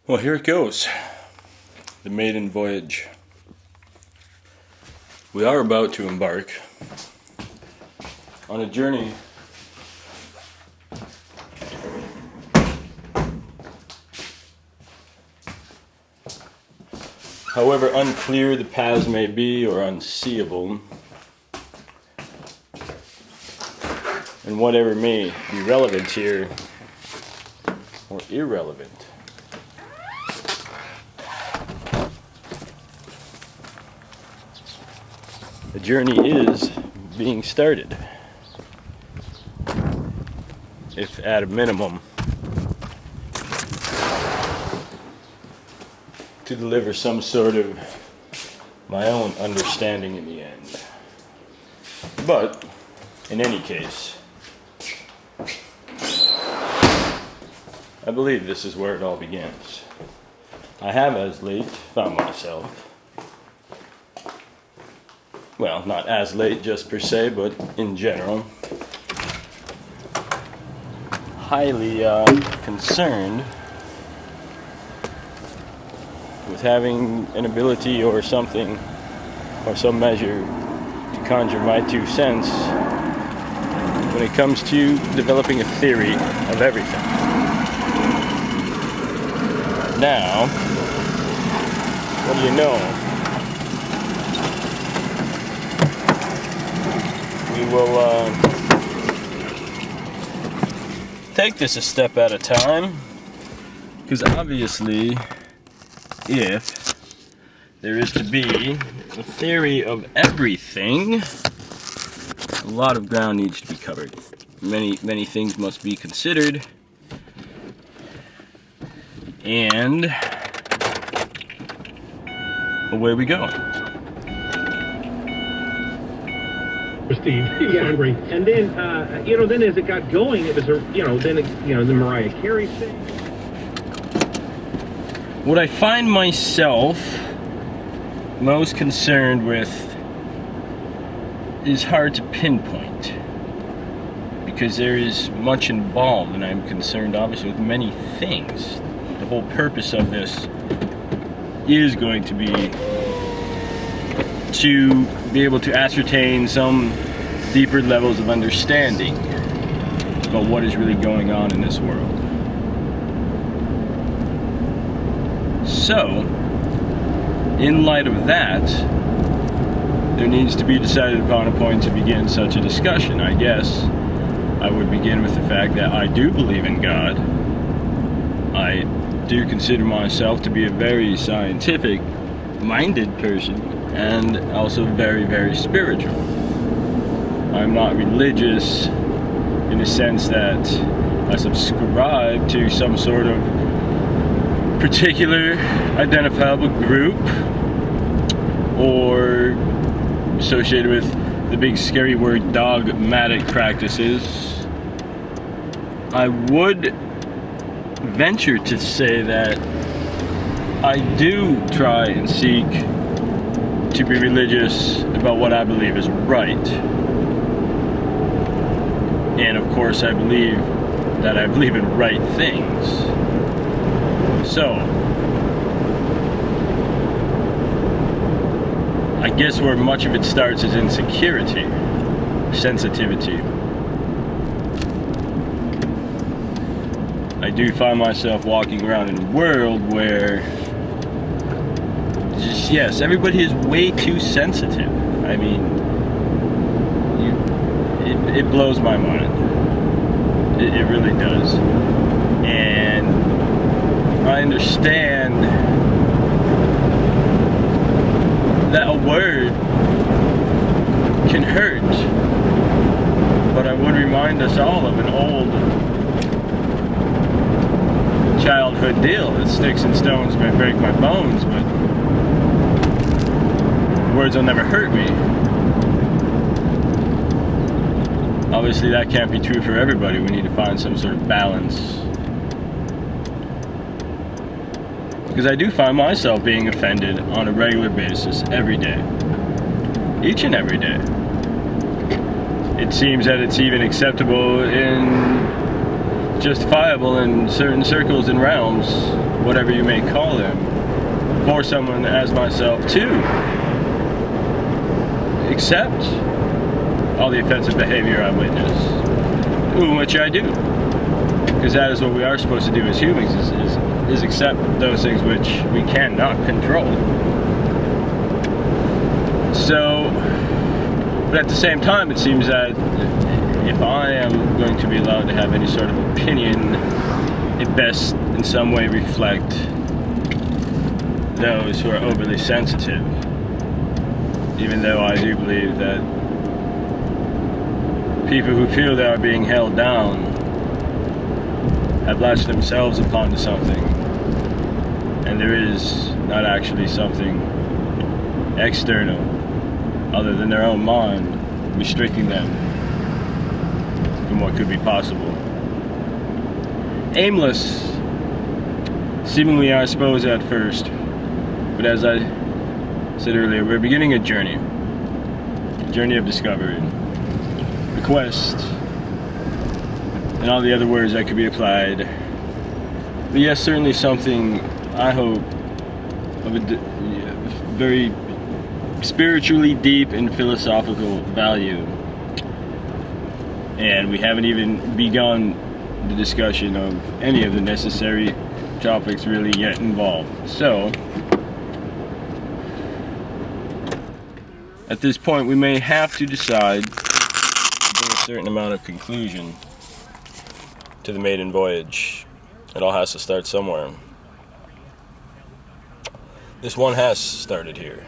Well, here it goes. The maiden voyage. We are about to embark on a journey however unclear the paths may be or unseeable, and whatever may be relevant here or irrelevant. The journey is being started, if at a minimum, to deliver some sort of my own understanding in the end. But, in any case, I believe this is where it all begins. I have as late found myself, well, not as late just per se, but in general, highly concerned with having an ability or something, or some measure, to conjure my 2 cents when it comes to developing a theory of everything. Now, what do you know? We will take this a step at a time, because obviously, if there is to be a theory of everything, a lot of ground needs to be covered. Many things must be considered, and away we go. Steve, yeah, Andre. And then, then as it got going, it was, the Mariah Carey thing. What I find myself most concerned with is hard to pinpoint, because there is much involved, and I'm concerned obviously with many things. The whole purpose of this is going to be able to ascertain some deeper levels of understanding about what is really going on in this world. So, in light of that, there needs to be decided upon a point to begin such a discussion. I guess I would begin with the fact that I do believe in God. I do consider myself to be a very scientific-minded person, and also very, very spiritual. I'm not religious in the sense that I subscribe to some sort of particular identifiable group or associated with the big scary word dogmatic practices. I would venture to say that I do try and seek to be religious about what I believe is right. And of course I believe in right things. So, I guess where much of it starts is insecurity, sensitivity. I do find myself walking around in a world where yes, everybody is way too sensitive. I mean, it blows my mind. It really does. And I understand that a word can hurt, but I would remind us all of an old childhood deal that sticks and stones may break my bones, but words will never hurt me. Obviously that can't be true for everybody. We need to find some sort of balance. Because I do find myself being offended on a regular basis every day. Each and every day. It seems that it's even acceptable in justifiable in certain circles and realms, whatever you may call them, for someone as myself to accept all the offensive behavior I witness, which I do, because that is what we are supposed to do as humans, is accept those things which we cannot control. So, but at the same time, it seems that if I am going to be allowed to have any sort of opinion, it best in some way reflect those who are overly sensitive, even though I do believe that people who feel they are being held down have latched themselves upon something, and there is not actually something external other than their own mind restricting them from what could be possible. Aimless, seemingly, I suppose, at first, but as I said earlier, we're beginning a journey of discovery, a quest, and all the other words that could be applied. But yes, certainly something, I hope, of a very spiritually deep and philosophical value. And we haven't even begun the discussion of any of the necessary topics really yet involved. So, at this point, we may have to decide to bring a certain amount of conclusion to the maiden voyage. It all has to start somewhere. This one has started here.